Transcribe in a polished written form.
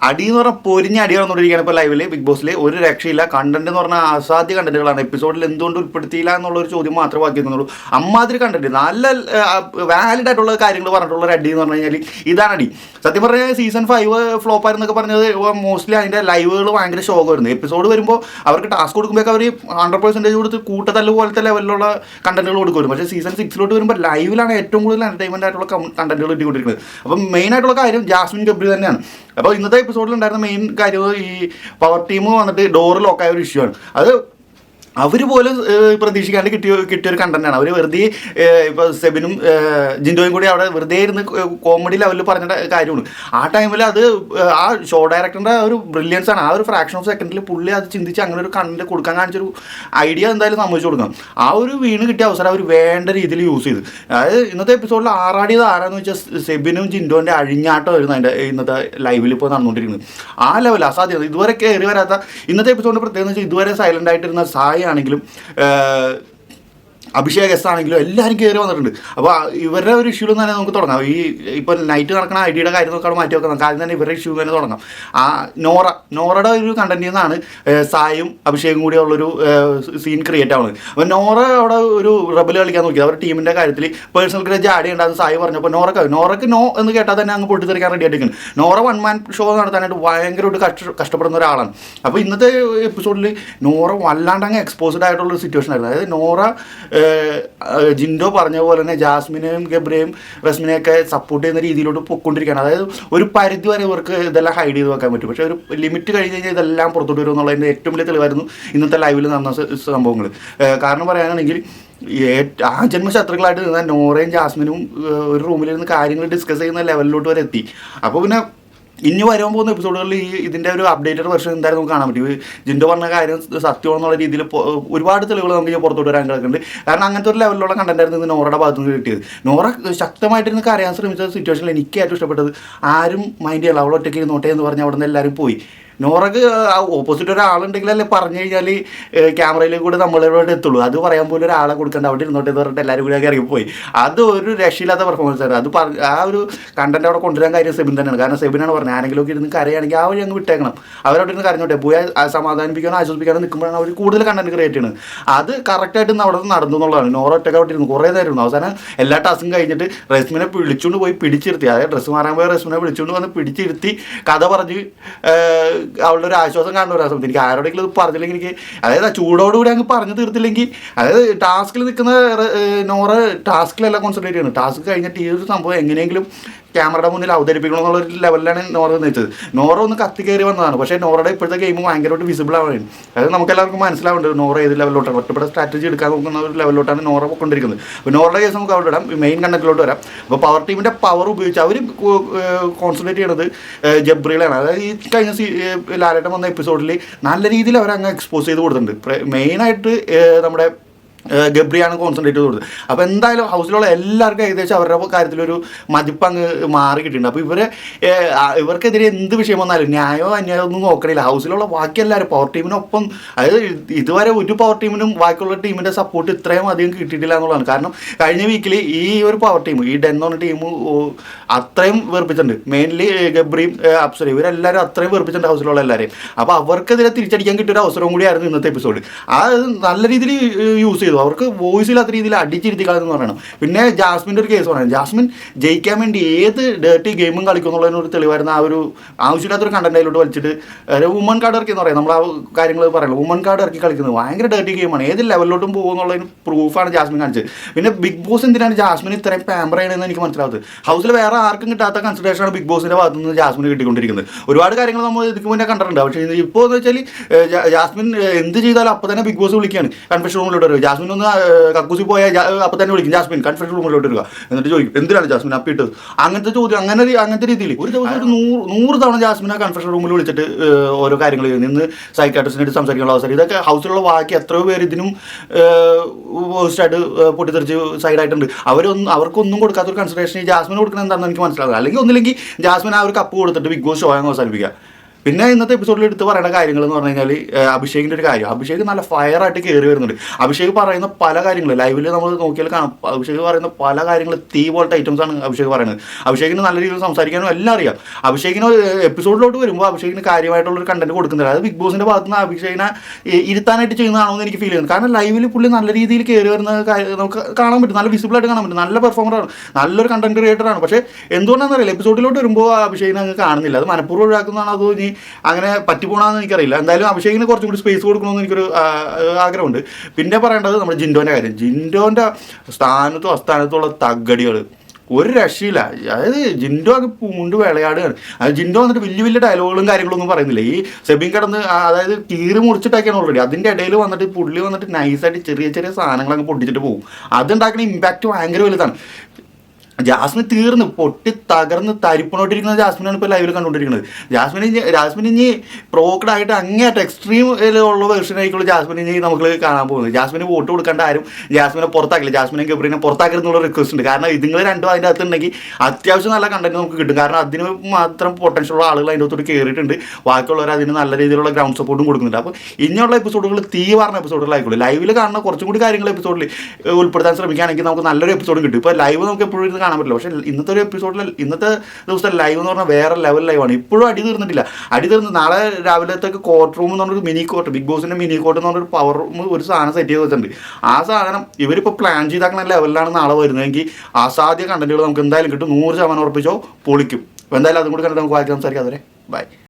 അടി എന്ന് പറഞ്ഞാൽ പൊരിഞ്ഞ അടി നടന്നുകൊണ്ടിരിക്കുകയാണ് ഇപ്പോൾ ലൈവിൽ ബിഗ് ബോസിൽ. ഒരു രക്ഷയില്ല. കണ്ടന്റ് എന്ന് പറഞ്ഞാൽ അസാധ്യ കണ്ടന്റുകളാണ്. എപ്പിസോഡിൽ എന്തുകൊണ്ട് ഉൾപ്പെടുത്തിയില്ല എന്നുള്ളൊരു ചോദ്യം മാത്രമേ ബാക്കി നിന്നുള്ളൂ. അമ്മാതിരി കണ്ടന്റ്, നല്ല വാലിഡ് ആയിട്ടുള്ള കാര്യങ്ങൾ പറഞ്ഞിട്ടുള്ള ഒരു അടി എന്ന് പറഞ്ഞു കഴിഞ്ഞാൽ ഇതാണ് അടി. സത്യം പറഞ്ഞാൽ സീസൺ 5 ഫ്ലോപ്പ് ആയിരുന്നൊക്കെ പറഞ്ഞത് മോസ്റ്റ്ലി അതിൻ്റെ ലൈവുകൾ ഭയങ്കര ശോകമായിരുന്നു. എപ്പിസോഡ് വരുമ്പോൾ അവർക്ക് ടാസ്ക് കൊടുക്കുമ്പോൾ അവർ 100% കൊടുത്ത് കൂട്ടത്തല്ല് പോലത്തെ ലെവലിലുള്ള കണ്ടന്റുകൾ കൊടുക്കുമായിരുന്നു. പക്ഷേ സീസൺ 6 വരുമ്പോൾ ലൈവിലാണ് ഏറ്റവും കൂടുതൽ എൻ്റർടൈൻമെൻ്റ് ആയിട്ടുള്ള കണ്ടന്റുകൾ കിട്ടിക്കൊണ്ടിരിക്കുന്നത്. അപ്പം മെയിൻ ആയിട്ടുള്ള കാര്യം ജാസ്മിൻ ഗബ്രി തന്നെയാണ്. അപ്പോൾ ഇന്നത്തെ എപ്പിസോഡിൽ ഉണ്ടായിരുന്ന മെയിൻ കാര്യം ഈ പവർ ടീം വന്നിട്ട് ഡോറ് ലോക്കായ ഒരു ഇഷ്യൂ ആണ്. അത് അവർ പോലും പ്രതീക്ഷിക്കാണ്ട് കിട്ടിയൊരു കണ്ടന്റാണ്. അവർ വെറുതെ ഇപ്പോൾ സെബിനും ജിൻഡോയും കൂടി അവിടെ വെറുതെ ഇരുന്ന് കോമഡി ലെവലിൽ പറഞ്ഞ കാര്യമാണ്. ആ ടൈമിൽ അത് ആ ഷോ ഡയറക്ടറിൻ്റെ ഒരു ബ്രില്യൻസ് ആണ്. ആ ഒരു ഫ്രാക്ഷൻ ഓഫ് സെക്കൻഡിൽ പുള്ളി അത് ചിന്തിച്ച് അങ്ങനെ ഒരു കണ്ടന്റ് കൊടുക്കാൻ കാണിച്ചൊരു ഐഡിയ എന്തായാലും സമ്മതിച്ചു കൊടുക്കണം. ആ ഒരു വീണ് കിട്ടിയ അവസരം അവർ വേണ്ട രീതിയിൽ യൂസ് ചെയ്തു. അതായത് ഇന്നത്തെ എപ്പിസോഡിൽ ആറാടിയത് ആരാന്ന് വെച്ചാൽ സെബിനും ജിൻഡോൻ്റെ അഴിഞ്ഞാട്ടമായിരുന്നു അതിൻ്റെ ഇന്നത്തെ ലൈവിൽ ഇപ്പോൾ നടന്നുകൊണ്ടിരിക്കുന്നത്. ആ ലെവൽ അസാധ്യത ഇതുവരെ കയറി വരാത്ത ഇന്നത്തെ എപ്പിസോഡിൻ്റെ പ്രത്യേകത വെച്ചാൽ ഇതുവരെ സൈലൻ്റ് ആയിട്ടിരുന്ന സായി ആണെങ്കിലും അഭിഷേക് എസ് ആണെങ്കിലും എല്ലാവരും കയറി വന്നിട്ടുണ്ട്. അപ്പോൾ ഇവരുടെ ഒരു ഇഷ്യൂ തന്നെ നമുക്ക് തുടങ്ങാം. ഈ ഇപ്പോൾ നൈറ്റ് നടക്കുന്ന ഐഡിയുടെ കാര്യം നോക്കാൻ മാറ്റി വെക്കാം. നമുക്ക് ആദ്യം തന്നെ ഇവരുടെ ഇഷ്യൂ തന്നെ തുടങ്ങാം. ആ നോറയുടെ ഒരു കണ്ടന്റിൽ നിന്നാണ് സായും അഭിഷേകും കൂടി ഉള്ളൊരു സീൻ ക്രിയേറ്റ് ആവുന്നത്. അപ്പോൾ നോറ അവിടെ ഒരു റബൽ കളിക്കാൻ നോക്കി. അവരുടെ ടീമിൻ്റെ കാര്യത്തിൽ പേഴ്സണൽ ഗ്രേജ് ആഡ് ചെയ്യേണ്ടതെന്ന് സായി പറഞ്ഞപ്പോൾ നോറയ്ക്ക് നോ എന്ന് കേട്ടാൽ തന്നെ അങ്ങ് പൊട്ടിത്തെറിക്കാൻ റെഡി ആയിട്ടിരിക്കുന്നു. നോറ 1 man ഷോ നടത്താനായിട്ട് ഭയങ്കരമായിട്ട് കഷ്ടപ്പെടുന്ന ഒരാളാണ്. അപ്പോൾ ഇന്നത്തെ എപ്പിസോഡിൽ നോറ വല്ലാണ്ട് അങ്ങ് എക്സ്പോസ്ഡ് ആയിട്ടുള്ളൊരു സിറ്റുവേഷൻ ആയിരുന്നു. അതായത് നോറ ജിൻഡോ പറഞ്ഞ പോലെ തന്നെ ജാസ്മിനെയും ഗബ്രിയെയും റസ്മിനെയൊക്കെ സപ്പോർട്ട് ചെയ്യുന്ന രീതിയിലോട്ട് പൊയ്ക്കൊണ്ടിരിക്കുകയാണ്. അതായത് ഒരു പരിധി വരെ ഇവർക്ക് ഇതെല്ലാം ഹൈഡ് ചെയ്ത് വെക്കാൻ പറ്റും. പക്ഷേ ഒരു ലിമിറ്റ് കഴിഞ്ഞ് കഴിഞ്ഞാൽ ഇതെല്ലാം പുറത്തോട്ട് വരും എന്നുള്ളതിൻ്റെ ഏറ്റവും വലിയ തെളിവായിരുന്നു ഇന്നത്തെ ലൈവിൽ നടന്ന സംഭവങ്ങൾ. കാരണം പറയുകയാണെങ്കിൽ ആ ജന്മശത്രുക്കളായിട്ട് നിന്ന നോറയും ജാസ്മിനും ഒരു റൂമിലിരുന്ന് കാര്യങ്ങൾ ഡിസ്കസ് ചെയ്യുന്ന ലെവലിലോട്ട് വരെ എത്തി. അപ്പോൾ പിന്നെ ഇനി വരാൻ പോകുന്ന എപ്പിസോഡുകളിൽ ഇതിൻ്റെ ഒരു അപ്ഡേറ്റഡ് വെർഷൻ എന്തായാലും നമുക്ക് കാണാൻ പറ്റും. ജിൻഡോ പറഞ്ഞ കാര്യം സത്യമാണെന്നുള്ള രീതിയിൽ ഒരുപാട് തെളിവുകൾ നമുക്ക് പുറത്തോട്ട് വരാൻ കിടക്കുന്നുണ്ട്. കാരണം അങ്ങനത്തെ ഒരു ലെവലിലുള്ള കണ്ടന്റായിരുന്നു ഇത് നോറയുടെ ഭാഗത്ത് നിന്ന് കിട്ടിയത്. നോറ ശക്തമായിട്ടിരുന്ന് കരയാൻ ശ്രമിച്ച സിറ്റുവേഷനിൽ എനിക്ക് ഏറ്റവും ഇഷ്ടപ്പെട്ടത് ആരും മൈൻഡ് ചെയ്യണം, അവൾ ഒറ്റയ്ക്ക് ഇരുന്നോട്ടെ എന്ന് പറഞ്ഞ് അവിടെ നിന്ന് എല്ലാവരും പോയി. നോറക്ക് ഓപ്പോസിറ്റ് ഒരാളുണ്ടെങ്കിലല്ലേ പറഞ്ഞു കഴിഞ്ഞാൽ ക്യാമറയിലേക്ക് കൂടെ നമ്മളിവിടെ എത്തുള്ളൂ. അത് പറയാൻ പോലും ഒരാളെ കൊടുക്കേണ്ട, അവിടെ ഇരുന്നോട്ടെ എന്ന് പറഞ്ഞിട്ട് എല്ലാവരും കൂടി ഇറങ്ങിപ്പോയി. അത് ഒരു രക്ഷയില്ലാത്ത പെർഫോമൻസ് ആയിരുന്നു. അത് ആ ഒരു കണ്ടന്റ് അവിടെ കൊണ്ടുവരാൻ കാര്യം സെബിൻ തന്നെയാണ്. കാരണം സെബിനാണ് പറഞ്ഞത് ആരെങ്കിലും ഒക്കെ ഇരുന്ന് കരയാണെങ്കിൽ ആ വഴി അങ്ങ് വിട്ടേക്കണം, അവരവിടെ ഇരുന്ന് കരഞ്ഞോട്ടെ, പോയി സമാധാനിപ്പിക്കാനോ ആശ്വസിപ്പിക്കാനോ നിൽക്കുമ്പോഴാണ് അവർ കൂടുതൽ കണ്ടന്റ് ക്രിയേറ്റ് ചെയ്യുന്നത്. അത് കറക്റ്റായിട്ട് അവിടെ നടന്നു എന്നുള്ളതാണ്. നോറ ഒറ്റയ്ക്ക് അവിടെ ഇരുന്നു കുറേ നേരം. അവസാനം എല്ലാ ടാസ്കും കഴിഞ്ഞിട്ട് റസ്മിനെ വിളിച്ചുകൊണ്ട് പോയി പിടിച്ചിരുത്തി. അതായത് ഡ്രസ്സ് മാറാൻ പോയ റസ്മിനെ വിളിച്ചുകൊണ്ട് വന്ന് പിടിച്ചിരുത്തി കഥ പറഞ്ഞ് അവളുടെ ഒരു ആശ്വാസം കാണുന്ന ഒരു സമയത്ത് എനിക്ക് ആരോടെങ്കിലും ഇത് പറഞ്ഞില്ലെങ്കിൽ എനിക്ക്, അതായത് ആ ചൂടോടുകൂടി അങ്ങ് പറഞ്ഞു തീർത്തില്ലെങ്കിൽ, അതായത് ടാസ്കിൽ നിൽക്കുന്ന നോറ ടാസ്കിലെല്ലാം കോൺസെൻട്രേറ്റ് ചെയ്യണം. ടാസ്ക് കഴിഞ്ഞിട്ട് ഈ ഒരു സംഭവം എങ്ങനെയെങ്കിലും ക്യാമറയുടെ മുന്നിൽ അവതരിപ്പിക്കണം എന്നുള്ളൊരു ലെവലിലാണ് നോറ നിൽച്ചത്. നോറ ഒന്ന് കത്തി കയറി വന്നതാണ്. പക്ഷേ നോറയുടെ ഇപ്പോഴത്തെ ഗെയിം ഭയങ്കരമായിട്ട് വിസിബിൾ ആവുകയാണ്. അതായത് നമുക്ക് എല്ലാവർക്കും മനസ്സിലാവുന്നുണ്ട് നോറ ഏത് ലെവലിലോട്ടാണ് ഒറ്റപ്പെട്ട സ്ട്രാറ്റജി എടുക്കാൻ നോക്കുന്ന ഒരു ലെവലിലോട്ടാണ് നോറ കൊണ്ടിരിക്കുന്നത്. അപ്പോൾ നോറയുടെ കേസ് നമുക്ക് അവിടെ ഇടാം, മെയിൻ കണ്ടന്റിലോട്ട് വരാം. അപ്പോൾ പവർ ടീമിൻ്റെ പവർ ഉപയോഗിച്ച് അവർ കോൺസെൻട്രേറ്റ് ചെയ്യണത് ജബ്രിയിലാണ്. അതായത് ഈ കഴിഞ്ഞ ലാലേട്ടൻ വന്ന എപ്പിസോഡിൽ നല്ല രീതിയിൽ അവരങ്ങ് എക്സ്പോസ് ചെയ്ത് കൊടുത്തിട്ടുണ്ട്. മെയിനായിട്ട് നമ്മുടെ ഗബ്രിയാണ് കോൺസെൻട്രേറ്റ് ചെയ്ത് കൊടുത്തത്. അപ്പോൾ എന്തായാലും ഹൗസിലുള്ള എല്ലാവർക്കും ഏകദേശം അവരുടെ കാര്യത്തിലൊരു മതിപ്പ് അങ്ങ് മാറി കിട്ടിയിട്ടുണ്ട്. അപ്പോൾ ഇവർക്കെതിരെ എന്ത് വിഷയം വന്നാലും ന്യായമോ അന്യായമോ ഒന്നും നോക്കണില്ല. ഹൗസിലുള്ള ബാക്കി എല്ലാവരും പവർ ടീമിനൊപ്പം, അതായത് ഇതുവരെ ഒരു പവർ ടീമിനും ബാക്കിയുള്ള ടീമിൻ്റെ സപ്പോർട്ട് ഇത്രയും അധികം കിട്ടിയിട്ടില്ല എന്നുള്ളതാണ്. കാരണം കഴിഞ്ഞ വീക്കിൽ ഈ ഒരു പവർ ടീം, ഈ ഡെൻ എന്ന ടീം അത്രയും വെറുപ്പിച്ചിട്ടുണ്ട്. മെയിൻലി ഗബ്രിയും അപ്സരയും ഇവരെല്ലാവരും അത്രയും വെറുപ്പിച്ചിട്ടുണ്ട് ഹൗസിലുള്ള എല്ലാവരെയും. അപ്പോൾ അവർക്കെതിരെ തിരിച്ചടിക്കാൻ കിട്ടിയൊരു അവസരവും കൂടിയായിരുന്നു ഇന്നത്തെ എപ്പിസോഡ്. അത് നല്ല രീതിയിൽ യൂസ് ചെയ്തു. അവർക്ക് വോയിസ് ഇല്ലാത്ത രീതിയിൽ അടിച്ചിരുത്തി കളയെന്ന് പറയണം. പിന്നെ ജാസ്മിൻ്റെ ഒരു കേസ് പറയണം. ജാസ്മിൻ ജയിക്കാൻ വേണ്ടി ഏത് ഡേർട്ടി ഗെയിമും കളിക്കും എന്നുള്ളതിനൊരു തെളിവായിരുന്നു. ആ ഒരു ആവശ്യമില്ലാത്തൊരു കണ്ടന്റ് അതിലോട്ട് വലിച്ചിട്ട് വുമൺ കാർഡ് ഇറക്കി എന്ന് പറയാം, നമ്മൾ ആ കാര്യങ്ങൾ പറയുള്ളൂ. വുമൺ കാർഡ് ഇറക്കി കളിക്കുന്നത് ഭയങ്കര ഡേർട്ടി ഗെയിമാണ്. ഏത് ലെവലിലോട്ടും പോകുന്നുള്ളതിന് പ്രൂഫാണ് ജാസ്മിൻ കാണിച്ചത്. പിന്നെ ബിഗ് ബോസ് എന്തിനാണ് ജാസ്മിൻ ഇത്രയും പാമ്പർ ചെയ്യണമെന്ന് എനിക്ക് മനസ്സിലാവുന്നത്. ഹൗസിൽ വേറെ ആർക്കും കിട്ടാത്ത കൺസിഡറേഷനാണ് ബിഗ് ബോസിൻ്റെ ഭാഗത്തു നിന്ന് ജാസ്മിന് കിട്ടിക്കൊണ്ടിരിക്കുന്നത്. ഒരുപാട് കാര്യങ്ങൾ നമ്മൾ ഇതിക്ക് മുന്നേ കണ്ടിട്ടുണ്ട്. പക്ഷേ ഇപ്പോൾ എന്ന് വെച്ചാൽ ജാസ്മിൻ എന്ത് ചെയ്താലും അപ്പോൾ തന്നെ ബിഗ് ബോസ് വിളിക്കുകയാണ്, കൺഫെഷൻ റൂമിലോട്ട് വരിക. ജാസ്മിൻ ഒന്ന് കക്കൂസി പോയാൽ അപ്പോൾ തന്നെ വിളിക്കും, ജാസ്മിൻ കൺഫെഷൻ റൂമിലോട്ട് വരിക. എന്നിട്ട് ചോദിക്കും എന്തിനാണ് ജാസ്മിൻ അപ്പിട്ടത്, അങ്ങനത്തെ ചോദ്യം. അങ്ങനത്തെ രീതിയിൽ ഒരു ദിവസം ഒരു 100 തവണ ജാസ്മിനെ കൺഫെഷൻ റൂമിൽ വിളിച്ചിട്ട് ഓരോ കാര്യങ്ങൾ നിന്ന് സൈക്കാട്രിസ്റ്റിനായിട്ട് സംസാരിക്കാനുള്ള അവസരം. ഇതൊക്കെ ഹൗസിലുള്ള ബാക്കി എത്രയോ പേര് ഇതിനും വേസ്റ്റായിട്ട് പൊട്ടിത്തെറിച്ച് സൈഡായിട്ടുണ്ട്. അവർക്കൊന്നും കൊടുക്കാത്തൊരു കൺസിഡറേഷൻ ഈ ജാസ്മിന് കൊടുക്കണം എന്താണെന്ന് എനിക്ക് മനസ്സിലാവുക. അല്ലെങ്കിൽ ഒന്നില്ലെങ്കിൽ ജാസ്മിൻ ആ ഒരു കപ്പ് കൊടുത്തിട്ട് ബിഗ് ബോസ് ഷോ അങ്ങ് അവസാനിപ്പിക്കുക. പിന്നെ ഇന്നത്തെ എപ്പിസോഡിൽ എടുത്ത് പറയുന്ന കാര്യങ്ങൾ എന്ന് പറഞ്ഞു കഴിഞ്ഞാൽ അഭിഷേകിൻ്റെ ഒരു കാര്യം. അഭിഷേക് നല്ല ഫയറായിട്ട് കയറി വരുന്നുണ്ട്. അഭിഷേക് പറയുന്ന പല കാര്യങ്ങൾ ലൈവിൽ നമ്മൾ നോക്കിയാൽ കാണാം. അഭിഷേക് പറയുന്ന പല കാര്യങ്ങൾ തീ പോലത്തെ ഐറ്റംസ് ആണ് അഭിഷേക് പറയുന്നത്. അഭിഷേകിന് നല്ല രീതിയിൽ സംസാരിക്കാനും എല്ലാം അറിയാം. അഭിഷേകിന് എപ്പിസോഡിലോട്ട് വരുമ്പോൾ അഭിഷേകിന് കാര്യമായിട്ടുള്ളൊരു കണ്ടന്റ് കൊടുക്കുന്നില്ല. അത് ബിഗ് ബോസിൻ്റെ ഭാഗത്ത് നിന്ന് അഭിഷേകിനെ ഇരുത്താനായിട്ട് ചെയ്യുന്നതാണോ എന്ന് എനിക്ക് ഫീൽ ചെയ്യുന്നത്. കാരണം ലൈവിൽ പുള്ളി നല്ല രീതിയിൽ കയറി വരുന്ന നമുക്ക് കാണാൻ പറ്റും. നല്ല വിസിബിളായിട്ട് കാണാൻ പറ്റും. നല്ല പെർഫോമറാണ്, നല്ലൊരു കണ്ടന്റ് ക്രിയേറ്ററാണ്. പക്ഷേ എന്തുകൊണ്ടാണെന്ന് അറിയില്ല എപ്പിസോഡിലോട്ട് വരുമ്പോൾ അഭിഷേകിനെ അങ്ങ് കാണുന്നില്ല. അത് മനഃപൂർവ്വം ഒഴിവാക്കുന്നതാണോ അതോ ഇനി അങ്ങനെ പറ്റിപ്പോണെന്ന് എനിക്കറിയില്ല. എന്തായാലും അഭിഷേകിന് കുറച്ചും കൂടി സ്പേസ് കൊടുക്കണമെന്ന് എനിക്കൊരു ആഗ്രഹമുണ്ട്. പിന്നെ പറയേണ്ടത് നമ്മുടെ ജിൻഡോൻ്റെ കാര്യം. ജിൻഡോൻ്റെ സ്ഥാനത്തും അസ്ഥാനത്തുള്ള തగ్గടികൾ ഒരു രക്ഷയില്ല. അതായത് ജിൻഡോ ഒക്കെ പൂണ്ട് വിളയാടുകയാണ്. അത് ജിൻഡോ വന്നിട്ട് വലിയ വലിയ ഡയലോഗുകളും കാര്യങ്ങളൊന്നും പറയുന്നില്ല. ഈ സെബിൻ കിടന്ന് അതായത് കീറി മുറിച്ചിട്ടൊക്കെയാണ് ഓൾറെഡി. അതിൻ്റെ ഇടയിൽ വന്നിട്ട് പുള്ളി വന്നിട്ട് നൈസായിട്ട് ചെറിയ ചെറിയ സാധനങ്ങളങ്ങ് പൊട്ടിച്ചിട്ട് പോകും. അതുണ്ടാക്കുന്ന ഇമ്പാക്റ്റ് ഭയങ്കര വലുതാണ്. ജാസ്മിൻ തീർന്ന് പൊട്ടി തകർന്ന് തരിപ്പണോട്ടിരിക്കുന്ന ജാസ്മിനാണ് ഇപ്പോൾ ലൈവിൽ കണ്ടുകൊണ്ടിരിക്കുന്നത്. ജാസ്മിൻ ഇനി പ്രോക്കഡ് ആയിട്ട് അങ്ങേയറ്റം എക്സ്ട്രീമിലുള്ള വേർഷൻ ആയിക്കുള്ള ജാസ്മിൻ ഇനി നമുക്ക് കാണാൻ പോകുന്നത്. ജാസ്മിന് വോട്ട് കൊടുക്കേണ്ട ആരും ജാസ്മിനെ പുറത്താക്കില്ല. ജാസ്മിനെ ഗബ്രീനെ പുറത്താക്കരുന്നുള്ള റിക്വസ്റ്റ് ഉണ്ട്. കാരണം ഇതുങ്ങൾ രണ്ടും അതിൻ്റെ അകത്തുണ്ടെങ്കിൽ അത്യാവശ്യം നല്ല കണ്ടന്റ് നമുക്ക് കിട്ടും. കാരണം അതിന് മാത്രം പൊട്ടൻഷ്യലുള്ള ആളുകൾ അതിൻ്റെ അകത്തോട്ട് കയറിയിട്ടുണ്ട്. ബാക്കിയുള്ളവർ അതിന് നല്ല രീതിയിലുള്ള ഗ്രൗണ്ട് സപ്പോർട്ടും കൊടുക്കുന്നുണ്ട്. അപ്പോൾ ഇനിയുള്ള എപ്പിസോഡുകൾ തീ പറഞ്ഞ എപ്പിസോഡുകളായിക്കോളൂ. ലൈവിൽ കാണുന്ന കുറച്ചും കൂടി കാര്യങ്ങൾ എപ്പിസോഡിൽ ഉൾപ്പെടുത്താൻ ശ്രമിക്കുകയാണെങ്കിൽ നമുക്ക് നല്ലൊരു എപ്പിസോഡും കിട്ടും. ഇപ്പോൾ ലൈവ് നമുക്ക് എപ്പോഴും കാണാൻ പറ്റില്ല. പക്ഷേ ഇന്നത്തെ ഒരു എപ്പിസോഡിൽ ഇന്നത്തെ ദിവസത്തെ ലൈവ് എന്ന് പറഞ്ഞാൽ വേറെ ലെവൽ ലൈവാണ്. ഇപ്പോഴും അടി തീർന്നിട്ടില്ല. അടി തീർന്ന് നാളെ രാവിലത്തേക്ക് കോർട്ട് റൂം എന്ന് പറഞ്ഞൊരു മിനി കോർട്ട്, ബിഗ് ബോസിൻ്റെ മിനി കോർട്ട് എന്ന് പറഞ്ഞൊരു പവർ റൂം ഒരു സാധനം സെറ്റ് ചെയ്ത് വെച്ചിട്ടുണ്ട്. ആ സാധനം ഇവരിപ്പോൾ പ്ലാൻ ചെയ്താക്കുന്ന ലെവലിലാണ് നാളെ വരുന്നതെങ്കിൽ അസാധ്യ കണ്ടന്റുകൾ നമുക്ക് എന്തായാലും കിട്ടും. 100% ഉറപ്പിച്ചോ പൊളിക്കും. അപ്പോൾ എന്തായാലും അതും കൂടി കണ്ടിട്ട് നമുക്ക് വായിക്കാൻ സംസാരിക്കാം. അതുവരെ ബൈ.